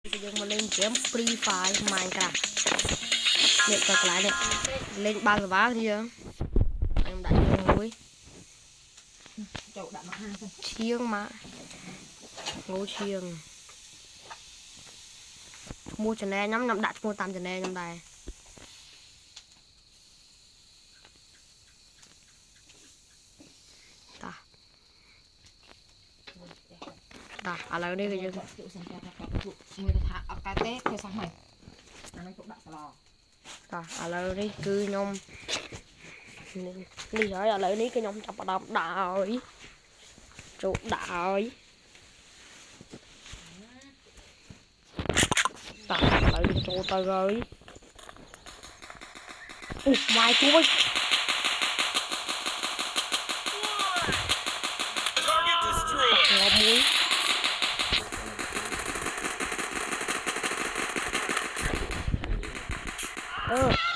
Bây giờ lên game Free Fire Minecraft. Điện cực lại này. Lên 3 giờ vá đi chưa? Em đã dùng muối. Chiêng mà. Ngô chiêng. Mua cho này năm đặt mua 8 cho này năm đây. À lại đi cái gì? À lại đi cứ nhom. Đi rồi lại đi cái nhom chập đập đợi. Trụ đợi. Lại đi trụ tờ rồi. Mai chú ơi. Ngon muối.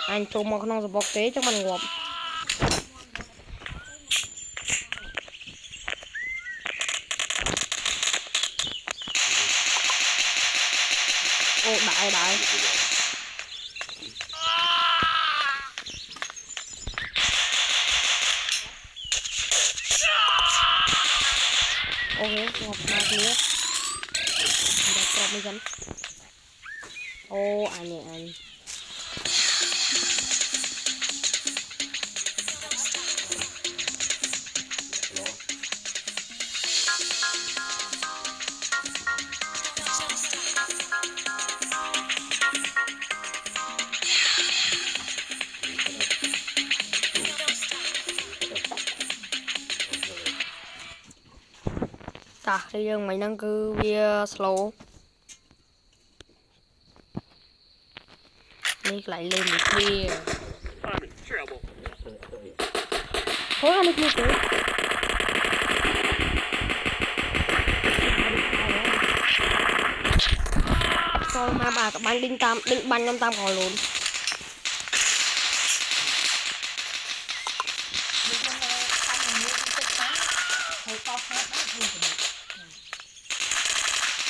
Anh trông mà không bọc tế cho mình ngọt. Đại. Ok, ngọt mát nữa. Đã trộm đi dân. Anh này anh. Bây giờ mình đang cứ via slow. Đi lại lên một kia. Thôi anh đi kia. Thôi mà bà các bạn định bắn 5 tam khỏi luôn.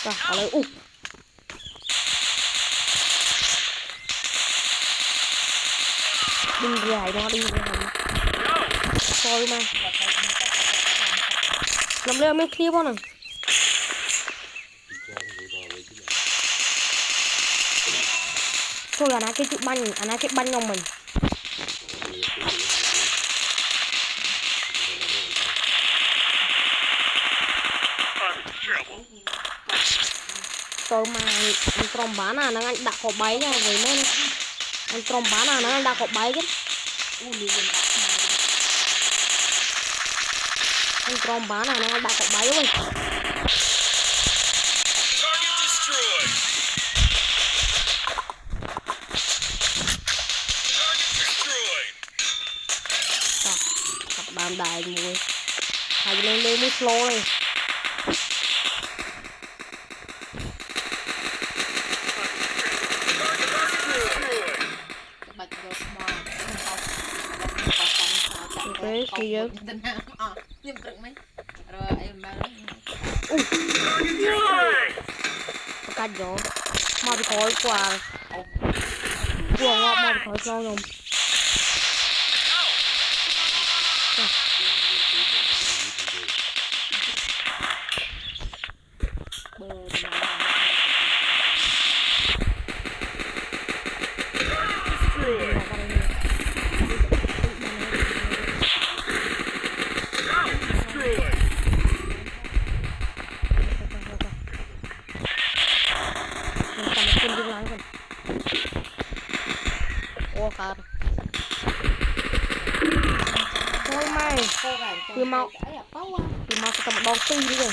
Rồi, ở đây Đừng dài nó đi coi mà làm lên mấy clip không nè. Thôi là nó cái chụp banh, nó cái banh trong mình. Tôi mà anh trồng bán nó anh đặt hộp bấy nha với nên anh trồng bán nó anh đặt hộp bấy chứ. Anh trồng bán nó anh đặt hộp bấy luôn. Cặp đàn đại mùi. Hãy lên mới slow này. Cái kia cắt gió mà bị khói quả ngọt mà bị khói cho rồi. Thôi mày cứ mau cho tầm đòn ti đi rồi.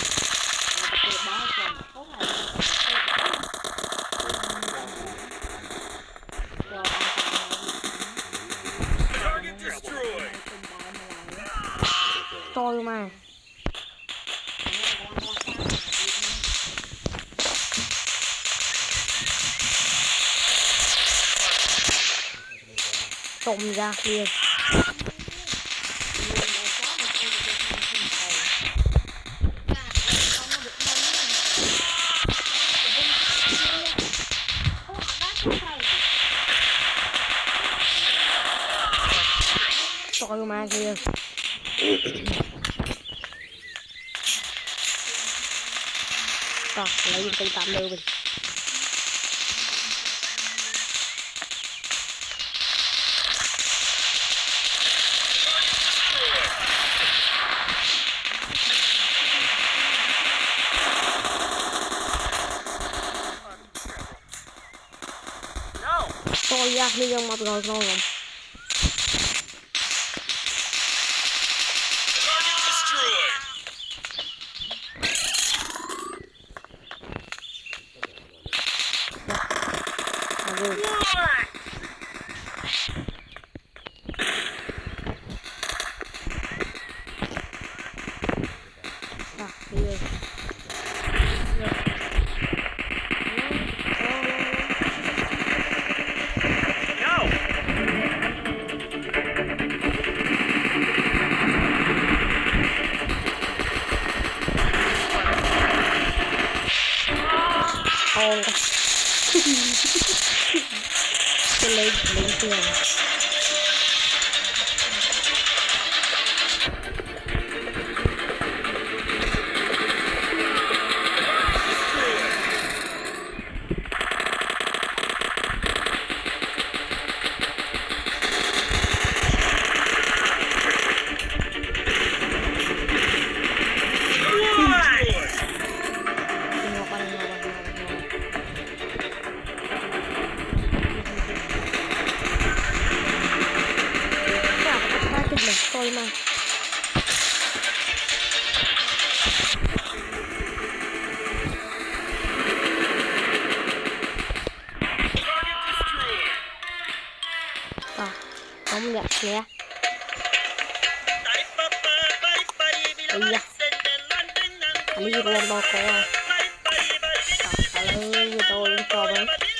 Thôi mày trộm ra kia. mà kìa rồi lấy từ tạm lưu mình tôi ra đi ra mặt rồi rồi con cái lấy tiền thôi mà không nhận nè ây da anh đi luôn bao cô à tôi lên cho